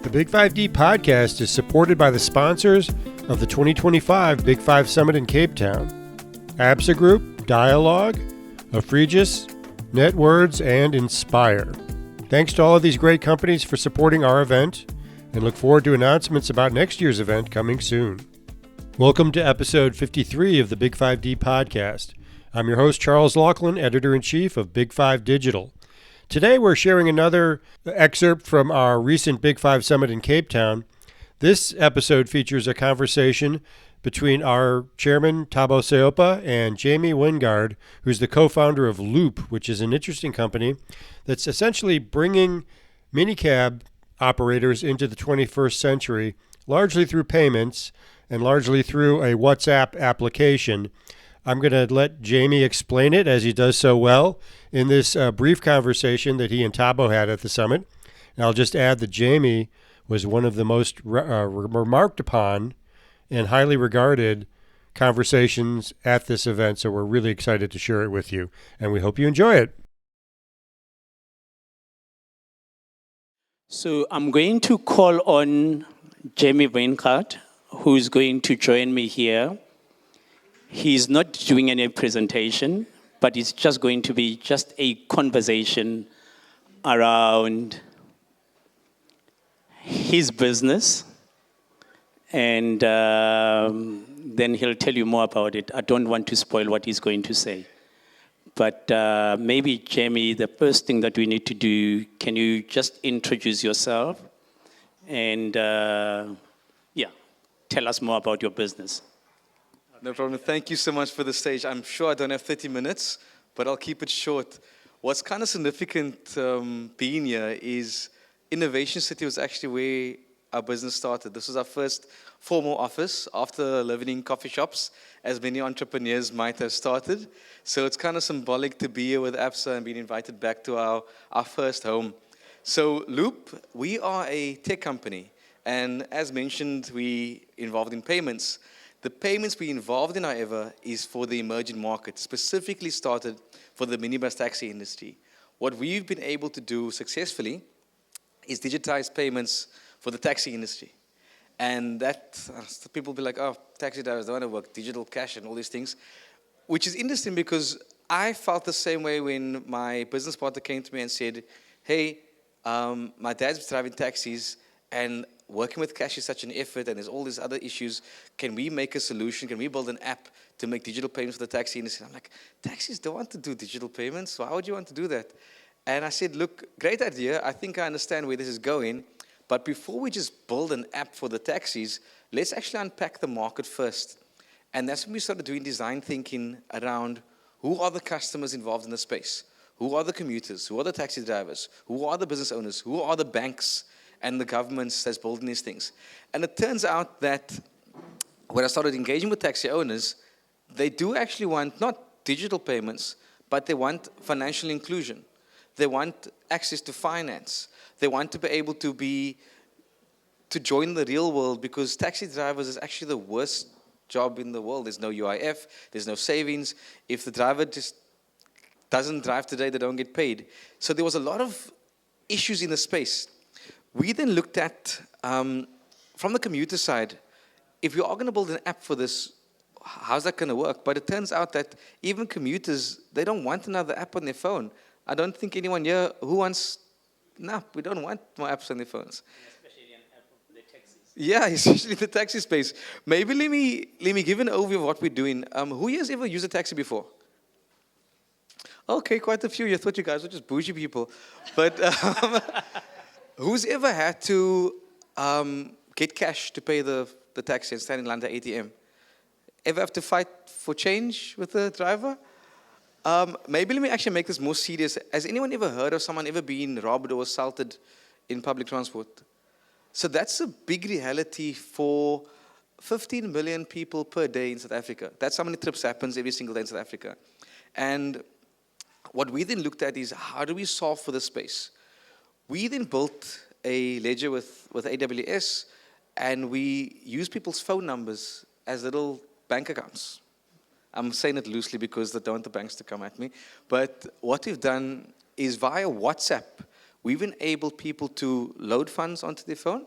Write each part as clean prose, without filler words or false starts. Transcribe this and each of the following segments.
The Big5D Podcast is supported by the sponsors of the 2025 Big5 Summit in Cape Town: ABSA Group, Dialogue, Afregis, NetWords, and Inspire. Thanks to all of these great companies for supporting our event, and look forward to announcements about next year's event coming soon. Welcome to episode 53 of the Big5D Podcast. I'm your host, Charles Laughlin, Editor-in-Chief of Big5 Digital. Today we're sharing another excerpt from our recent Big5 Summit in Cape Town. This episode features a conversation between our chairman, Thabo Seopa, and Jamie Wyngaard, who's the co-founder of Loop, which is an interesting company that's essentially bringing minicab operators into the 21st century, largely through payments and largely through a WhatsApp application. I'm going to let Jamie explain it, as he does so well, in this brief conversation that he and Thabo had at the summit. And I'll just add that Jamie was one of the most remarked upon and highly regarded conversations at this event, so we're really excited to share it with you, and we hope you enjoy it. So I'm going to call on Jamie Wyngaard, who's going to join me here. He's not doing any presentation, but it's just going to be just a conversation around his business, and then he'll tell you more about it. I don't want to spoil what he's going to say. But maybe, Jamie, the first thing that we need to do, can you just introduce yourself and, tell us more about your business? No problem. Thank you so much for the stage. I'm sure I don't have 30 minutes, but I'll keep it short. What's kind of significant being here is Innovation City was actually where our business started. This was our first formal office after living in coffee shops, as many entrepreneurs might have started. So it's kind of symbolic to be here with ABSA and being invited back to our first home. So Loop, we are a tech company. And as mentioned, we involved in payments. The payments we involved in, however, is for the emerging market, specifically started for the minibus taxi industry. What we've been able to do successfully is digitize payments for the taxi industry. And that, people will be like, oh, taxi drivers don't want to work, digital cash and all these things, which is interesting because I felt the same way when my business partner came to me and said, hey, my dad's driving taxis and working with cash is such an effort and there's all these other issues. Can we make a solution? Can we build an app to make digital payments for the taxi industry? I'm like, taxis don't want to do digital payments. Why would you want to do that? And I said, look, great idea. I think I understand where this is going. But before we just build an app for the taxis, let's actually unpack the market first. And that's when we started doing design thinking around who are the customers involved in the space? Who are the commuters? Who are the taxi drivers? Who are the business owners? Who are the banks and the governments that's building these things? And it turns out that when I started engaging with taxi owners, they do actually want not digital payments, but they want financial inclusion. They want access to finance. They want to be able to join the real world, because taxi drivers is actually the worst job in the world. There's no UIF, there's no savings. If the driver just doesn't drive today, they don't get paid. So there was a lot of issues in the space. We then looked at, from the commuter side, if you are going to build an app for this, how's that going to work? But it turns out that even commuters, they don't want another app on their phone. I don't think anyone here who wants, we don't want more apps on their phones. Especially an app for the taxis. Yeah, especially the taxi space. Maybe let me give an overview of what we're doing. Who here has ever used a taxi before? Okay, quite a few. You thought you guys were just bougie people. But who's ever had to get cash to pay the taxi and stand in line at ATM? Ever have to fight for change with the driver? Maybe let me actually make this more serious. Has anyone ever heard of someone ever being robbed or assaulted in public transport? So that's a big reality for 15 million people per day in South Africa. That's how many trips happens every single day in South Africa. And what we then looked at is, how do we solve for this space? We then built a ledger with AWS, and we use people's phone numbers as little bank accounts. I'm saying it loosely because I don't want the banks to come at me. But what we've done is via WhatsApp, we've enabled people to load funds onto their phone,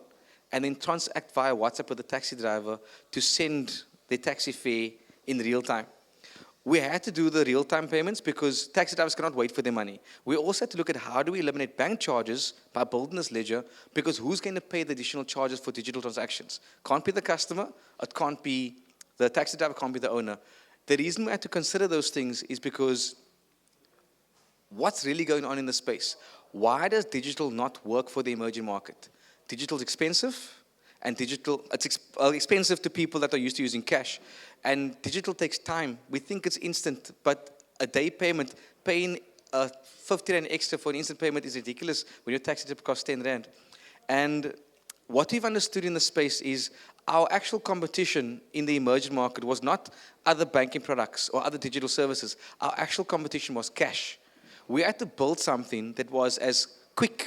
and then transact via WhatsApp with the taxi driver to send their taxi fare in real time. We had to do the real-time payments because taxi drivers cannot wait for their money. We also had to look at how do we eliminate bank charges by building this ledger, because who's going to pay the additional charges for digital transactions? Can't be the customer, it can't be the taxi driver, can't be the owner. The reason we had to consider those things is because what's really going on in the space? Why does digital not work for the emerging market? Digital is expensive, and it's expensive to people that are used to using cash. And digital takes time. We think it's instant, but a day payment, paying 50 Rand extra for an instant payment is ridiculous when your taxi tip costs 10 Rand. And what we've understood in the space is our actual competition in the emerging market was not other banking products or other digital services. Our actual competition was cash. We had to build something that was as quick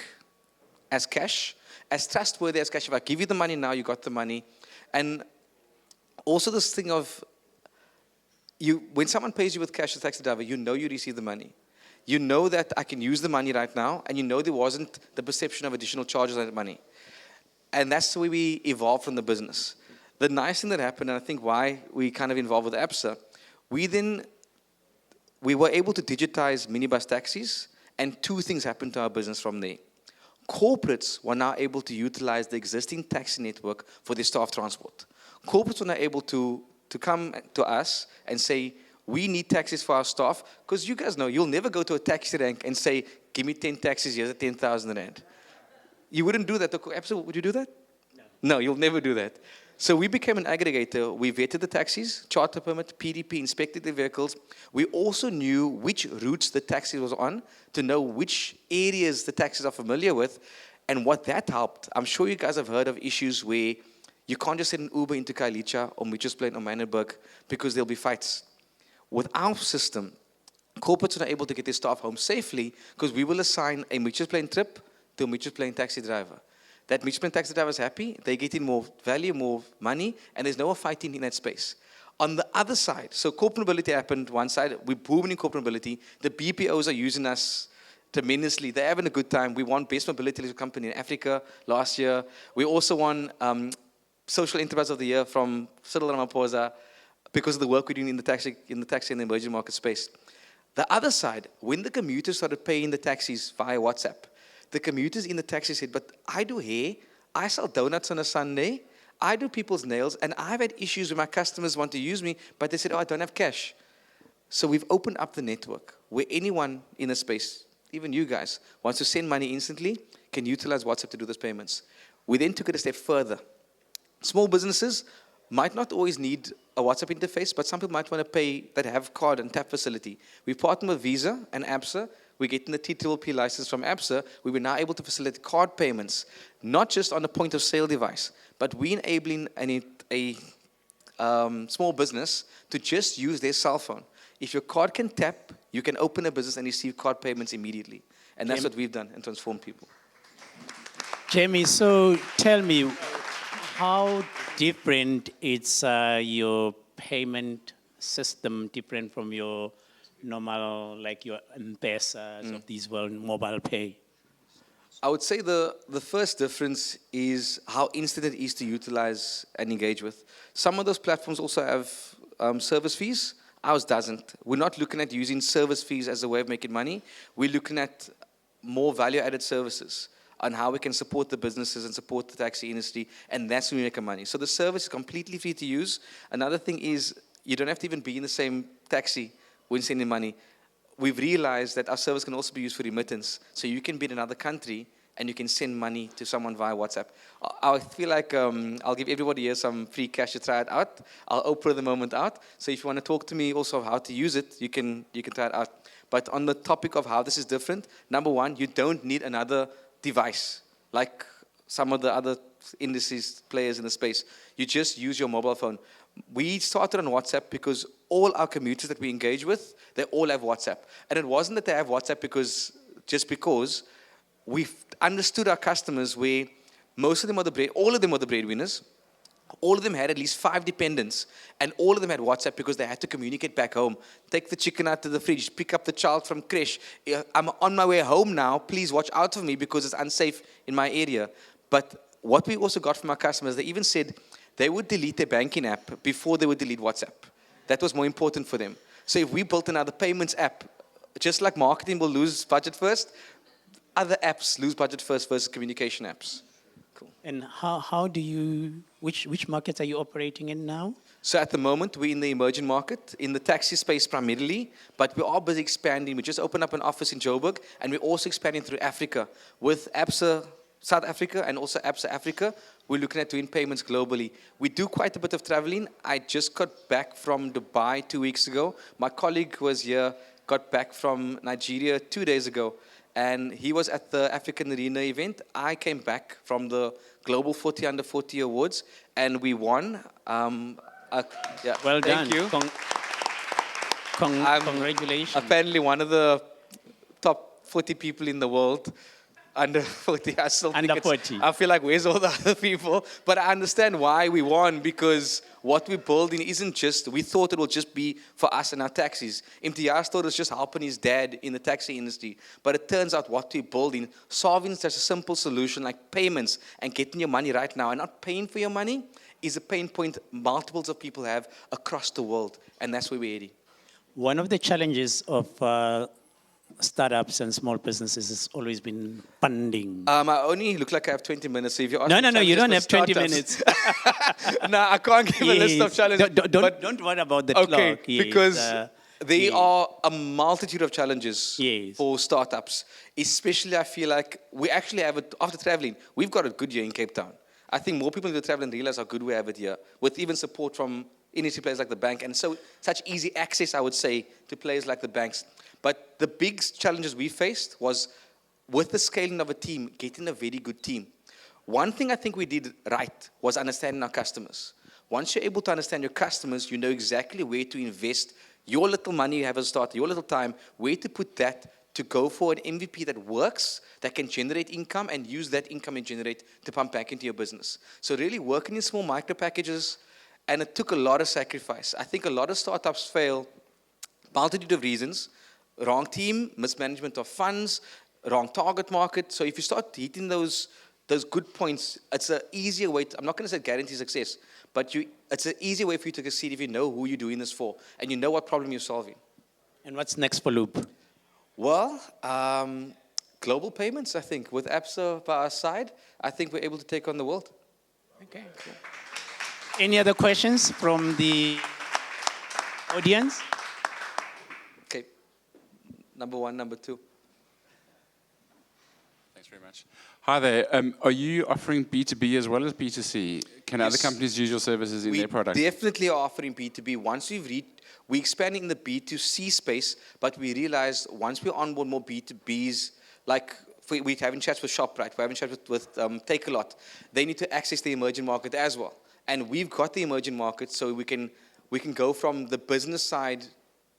as cash, as trustworthy as cash. If I give you the money now, you got the money. And also this thing of, when someone pays you with cash as a taxi driver, you know you receive the money. You know that I can use the money right now, and you know there wasn't the perception of additional charges on that money. And that's the way we evolved from the business. The nice thing that happened, and I think why we kind of involved with ABSA, we were able to digitize minibus taxis, and two things happened to our business from there. Corporates were now able to utilize the existing taxi network for their staff transport. Corporates were now able to come to us and say, we need taxis for our staff, because you guys know, you'll never go to a taxi rank and say, give me 10 taxis, here's a 10,000 Rand. You wouldn't do that. Absolutely, would you do that? No, you'll never do that. So we became an aggregator. We vetted the taxis, charter permit, PDP, inspected the vehicles. We also knew which routes the taxi was on to know which areas the taxis are familiar with. And what that helped, I'm sure you guys have heard of issues where you can't just send an Uber into Kailicha or Mitchells Plain or Manenberg because there'll be fights. With our system, corporates are not able to get their staff home safely because we will assign a Mitchells Plain trip to a Mitchells Plain taxi driver. That Mitchells Plain taxi driver is happy, they get in more value, more money, and there's no fighting in that space. On the other side, so corporate mobility happened one side, we're booming in corporate mobility, the BPOs are using us tremendously, they're having a good time. We won Best Mobility Company in Africa last year. We also won Social Enterprise of the Year from Cyril Ramaphosa because of the work we're doing in the taxi and the emerging market space. The other side, when the commuters started paying the taxis via WhatsApp, the commuters in the taxi said, but I do hair, I sell donuts on a Sunday, I do people's nails, and I've had issues where my customers want to use me, but they said, oh, I don't have cash. So we've opened up the network where anyone in a space, even you guys, wants to send money instantly, can utilize WhatsApp to do those payments. We then took it a step further. Small businesses might not always need a WhatsApp interface, but some people might want to pay that have card and tap facility. We partnered with Visa and ABSA. We're getting the TPP license from ABSA. We were now able to facilitate card payments, not just on a point of sale device, but we enabling a small business to just use their cell phone. If your card can tap, you can open a business and receive card payments immediately. And that's what we've done and transformed people. Jamie, so tell me, how different is your payment system different from your normal, like your M-Pesa of these world, mobile pay? I would say the first difference is how instant it is to utilize and engage with. Some of those platforms also have service fees. Ours doesn't. We're not looking at using service fees as a way of making money. We're looking at more value-added services on how we can support the businesses and support the taxi industry, and that's when we make money. So the service is completely free to use. Another thing is you don't have to even be in the same taxi when sending money. We've realized that our service can also be used for remittance. So you can be in another country and you can send money to someone via WhatsApp. I feel like I'll give everybody here some free cash to try it out. I'll Oprah the moment out. So if you want to talk to me also of how to use it, you can try it out. But on the topic of how this is different, number one, you don't need another device like some of the other indices players in the space. You just use your mobile phone. We started on WhatsApp because all our commuters that we engage with, they all have WhatsApp. And it wasn't that they have WhatsApp because we've understood our customers where most of them all of them are the breadwinners. All of them had at least 5 dependents, and all of them had WhatsApp because they had to communicate back home. Take the chicken out of the fridge, pick up the child from creche. I'm on my way home now. Please watch out for me because it's unsafe in my area. But what we also got from our customers, they even said they would delete their banking app before they would delete WhatsApp. That was more important for them. So if we built another payments app, just like marketing will lose budget first, other apps lose budget first versus communication apps. Cool. And how do you, which markets are you operating in now? So at the moment, we're in the emerging market, in the taxi space primarily, but we are busy expanding. We just opened up an office in Joburg, and we're also expanding through Africa. With ABSA South Africa and also ABSA Africa, we're looking at doing payments globally. We do quite a bit of traveling. I just got back from Dubai 2 weeks ago. My colleague who was here, got back from Nigeria 2 days ago, and he was at the African Arena event. I came back from the Global 40 Under 40 Awards, and we won. Yeah, Well thank done. you. Congratulations. Apparently one of the top 40 people in the world. Under 40. I still think Under 40. I feel like, where's all the other people? But I understand why we won, because what we're building isn't just, we thought it will just be for us and our taxis. Imtiaz thought it was just helping his dad in the taxi industry. But it turns out what we're building, solving such a simple solution like payments and getting your money right now and not paying for your money, is a pain point multiples of people have across the world. And that's where we're heading. One of the challenges of startups and small businesses has always been funding. I only look like I have 20 minutes. So if you ask No, you don't have 20 startups- minutes. No, I can't give a list of Yes. challenges. Don't worry about the Okay, clock. Yes, because there yes. are a multitude of challenges Yes. for startups. Especially, I feel like we actually have it, after traveling, we've got a good year in Cape Town. I think more people need to travel and realize how good we have it here, with even support from industry players like the bank, and so such easy access, I would say, to players like the banks. But the big challenges we faced was, with the scaling of a team, getting a very good team. One thing I think we did right was understanding our customers. Once you're able to understand your customers, you know exactly where to invest your little money you have as a starter, your little time, where to put that to go for an MVP that works, that can generate income, and use that income and generate to pump back into your business. So really working in small micro packages, and it took a lot of sacrifice. I think a lot of startups fail, multitude of reasons. Wrong team, mismanagement of funds, wrong target market. So if you start hitting those good points, it's an easier way I'm not going to say guarantee success, but it's an easier way for you to succeed if you know who you're doing this for and you know what problem you're solving. And what's next for Loop? Well, global payments, I think. With ABSA by our side, I think we're able to take on the world. Okay, cool. Any other questions from the audience? Okay. Number one, number two. Thanks very much. Hi there. Are you offering B2B as well as B2C? Can other Yes. companies use your services in We their products? definitely are offering B2B. Once we're expanding in the B2C space, but we realized once we onboard more B2Bs, like we're having chats with ShopRite, we're having chats with Take-A-Lot, they need to access the emerging market as well. And we've got the emerging market, so we can go from the business side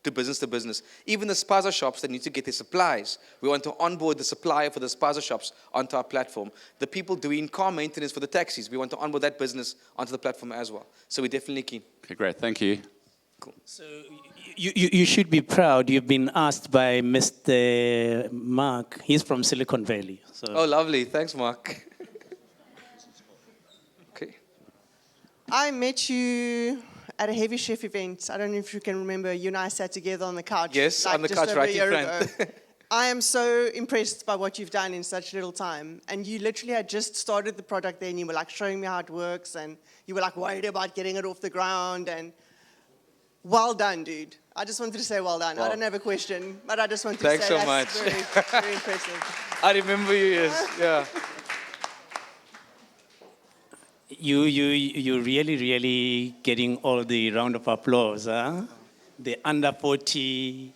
to business. Even the spaza shops that need to get their supplies, we want to onboard the supplier for the spaza shops onto our platform. The people doing car maintenance for the taxis, we want to onboard that business onto the platform as well. So we're definitely keen. Okay, great. Thank you. Cool. So you should be proud. You've been asked by Mr. Mark. He's from Silicon Valley. So Oh, lovely. Thanks, Mark. Okay. I met you at a Heavy Chef event. I don't know if you can remember. You and I sat together on the couch. Yes, on the just couch over right a in year front. ago. I am so impressed by what you've done in such little time. And you literally had just started the product there, and you were like showing me how it works, and you were like worried about getting it off the ground. And well done, dude. I just wanted to say well done. Wow. I don't have a question, but I just wanted to Thanks say so that's much. very, very impressive. I remember you, yes. Yeah. you really getting all the round of applause, huh? The under 40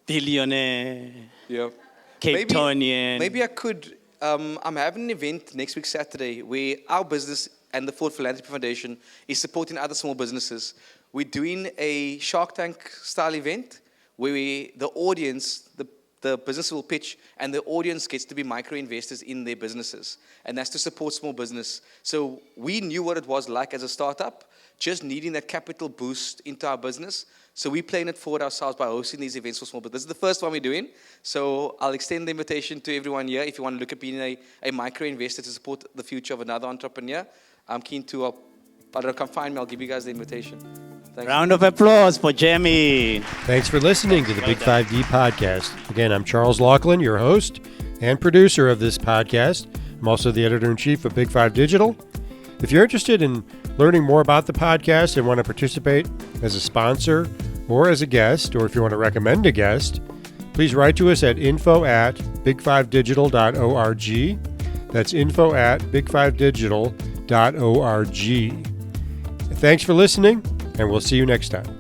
billionaire, Yeah. Cape Townian. Maybe I could. I'm having an event next week, Saturday, where our business and the Ford Philanthropy Foundation is supporting other small businesses. We're doing a Shark Tank style event where the audience, the business will pitch, and the audience gets to be micro investors in their businesses, and that's to support small business. So we knew what it was like as a startup just needing that capital boost into our business. So we're playing it forward ourselves by hosting these events for small business. This is the first one we're doing. So I'll extend the invitation to everyone here. If you want to look at being a micro-investor to support the future of another entrepreneur, I'm keen to, I don't know, come find me. I'll give you guys the invitation. Thanks. Round of applause for Jamie. Thanks for listening to the Big5D Podcast. Again, I'm Charles Laughlin, your host and producer of this podcast. I'm also the editor-in-chief of Big5 Digital. If you're interested in learning more about the podcast and want to participate as a sponsor or as a guest, or if you want to recommend a guest, please write to us at info@big5digital.org. That's info@big5digital.org. Thanks for listening, and we'll see you next time.